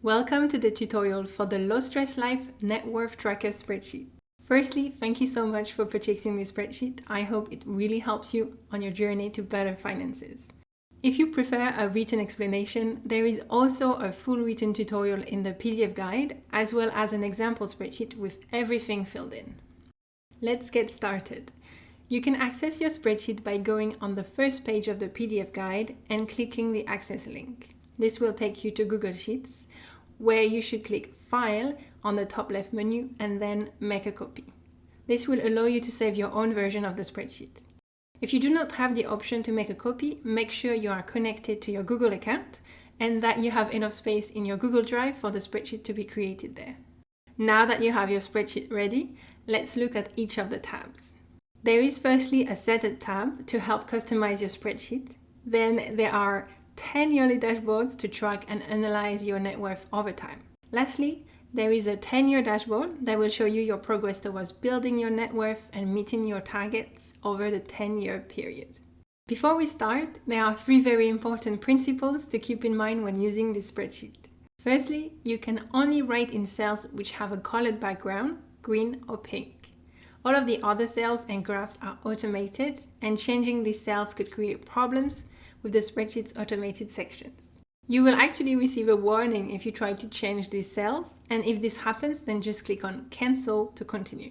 Welcome to the tutorial for the LowStressLife Net Worth Tracker spreadsheet. Firstly, thank you so much for purchasing this spreadsheet. I hope it really helps you on your journey to better finances. If you prefer a written explanation, there is also a full written tutorial in the PDF guide, as well as an example spreadsheet with everything filled in. Let's get started. You can access your spreadsheet by going on the first page of the PDF guide and clicking the Access link. This will take you to Google Sheets, where you should click File on the top left menu and then Make a copy. This will allow you to save your own version of the spreadsheet. If you do not have the option to make a copy, make sure you are connected to your Google account and that you have enough space in your Google Drive for the spreadsheet to be created there. Now that you have your spreadsheet ready, let's look at each of the tabs. There is firstly a Setup tab to help customize your spreadsheet. Then there are 10 yearly dashboards to track and analyze your net worth over time. Lastly, there is a 10-year dashboard that will show you your progress towards building your net worth and meeting your targets over the 10-year period. Before we start, there are 3 very important principles to keep in mind when using this spreadsheet. Firstly, you can only write in cells which have a colored background, green or pink. All of the other cells and graphs are automated, and changing these cells could create problems with the spreadsheet's automated sections. You will actually receive a warning if you try to change these cells, and if this happens, then just click on Cancel to continue.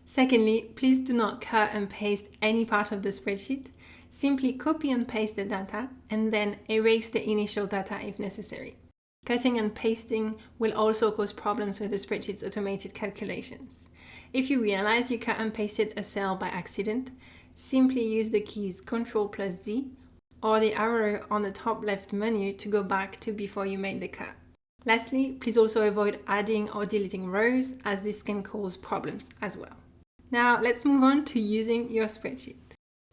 Secondly, please do not cut and paste any part of the spreadsheet. Simply copy and paste the data and then erase the initial data if necessary. Cutting and pasting will also cause problems with the spreadsheet's automated calculations. If you realize you cut and pasted a cell by accident, simply use the keys Ctrl+Z or the arrow on the top left menu to go back to before you made the cut. Lastly, please also avoid adding or deleting rows, as this can cause problems as well. Now let's move on to using your spreadsheet.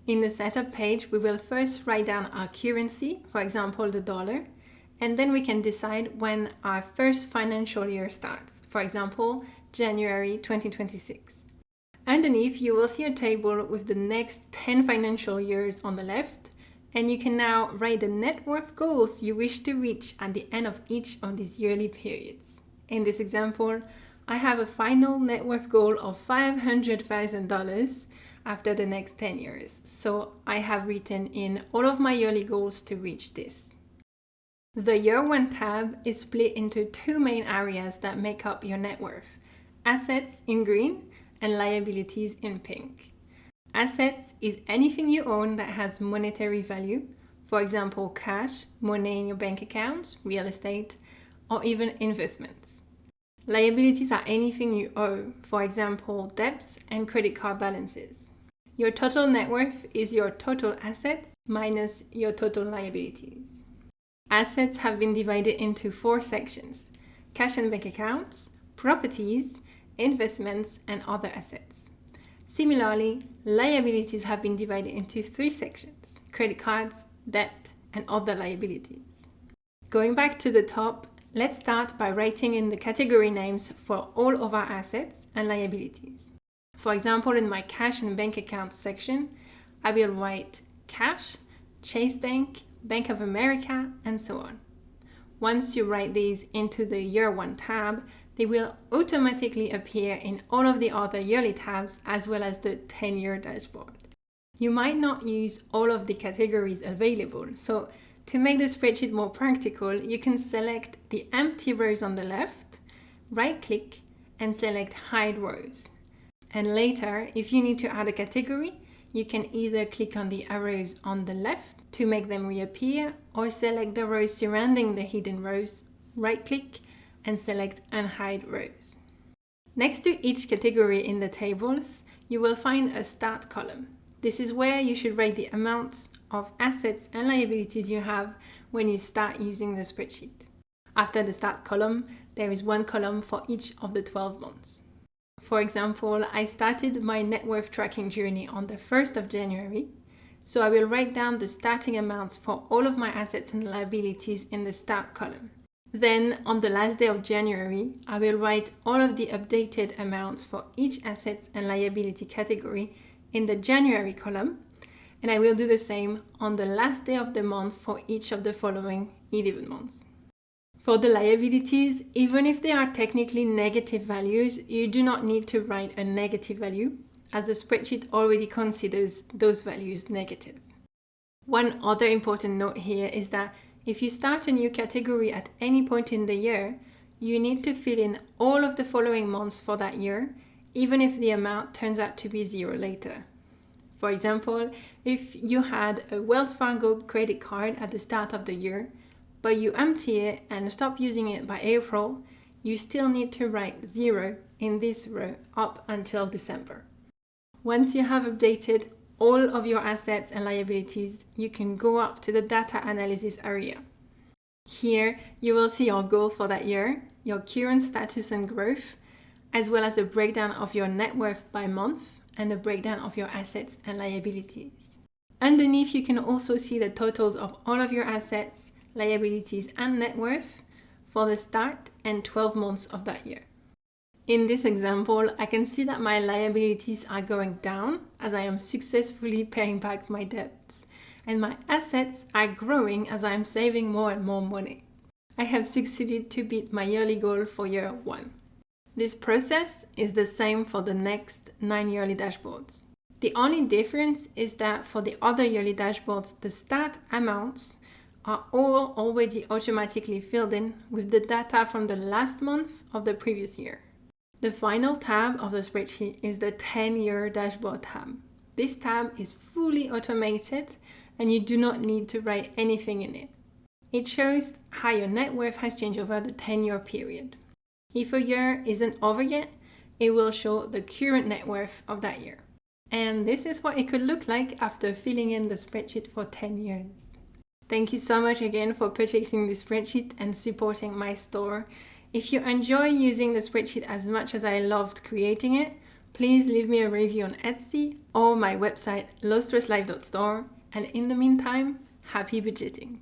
In the setup page, we will first write down our currency, for example the dollar, and then we can decide when our first financial year starts, for example January 2026. Underneath, you will see a table with the next 10 financial years on the left, and you can now write the net worth goals you wish to reach at the end of each of these yearly periods. In this example, I have a final net worth goal of $500,000 after the next 10 years. So I have written in all of my yearly goals to reach this. The Year 1 tab is split into 2 main areas that make up your net worth: assets in green and liabilities in pink. Assets is anything you own that has monetary value, for example cash, money in your bank accounts, real estate, or even investments. Liabilities are anything you owe, for example debts and credit card balances. Your total net worth is your total assets minus your total liabilities. Assets have been divided into 4 sections: cash and bank accounts, properties, investments, and other assets. Similarly, liabilities have been divided into 3 sections: credit cards, debt, and other liabilities. Going back to the top, let's start by writing in the category names for all of our assets and liabilities. For example, in my cash and bank accounts section, I will write cash, Chase Bank, Bank of America, and so on. Once you write these into the Year 1 tab, they will automatically appear in all of the other yearly tabs, as well as the 10-year dashboard. You might not use all of the categories available, so to make the spreadsheet more practical, you can select the empty rows on the left, right-click, and select Hide Rows. And later, if you need to add a category, you can either click on the arrows on the left to make them reappear, or select the rows surrounding the hidden rows, right-click, and select Unhide Rows. Next to each category in the tables, you will find a Start column. This is where you should write the amounts of assets and liabilities you have when you start using the spreadsheet. After the Start column, there is 1 column for each of the 12 months. For example, I started my net worth tracking journey on the 1st of January, so I will write down the starting amounts for all of my assets and liabilities in the Start column. Then, on the last day of January, I will write all of the updated amounts for each assets and liability category in the January column, and I will do the same on the last day of the month for each of the following 11 months. For the liabilities, even if they are technically negative values, you do not need to write a negative value, as the spreadsheet already considers those values negative. One other important note here is that if you start a new category at any point in the year, you need to fill in all of the following months for that year, even if the amount turns out to be zero later. For example, if you had a Wells Fargo credit card at the start of the year, but you empty it and stop using it by April, you still need to write 0 in this row up until December. Once you have updated all of your assets and liabilities, you can go up to the data analysis area. Here, you will see your goal for that year, your current status and growth, as well as a breakdown of your net worth by month and a breakdown of your assets and liabilities. Underneath, you can also see the totals of all of your assets, liabilities, and net worth for the start and 12 months of that year. In this example, I can see that my liabilities are going down as I am successfully paying back my debts, and my assets are growing as I am saving more and more money. I have succeeded to beat my yearly goal for year 1. This process is the same for the next 9 yearly dashboards. The only difference is that for the other yearly dashboards, the start amounts are all already automatically filled in with the data from the last month of the previous year. The final tab of the spreadsheet is the 10-year dashboard tab. This tab is fully automated and you do not need to write anything in it. It shows how your net worth has changed over the 10-year period. If a year isn't over yet, it will show the current net worth of that year. And this is what it could look like after filling in the spreadsheet for 10 years. Thank you so much again for purchasing this spreadsheet and supporting my store. If you enjoy using the spreadsheet as much as I loved creating it, please leave me a review on Etsy or my website lowstresslife.store. And in the meantime, happy budgeting.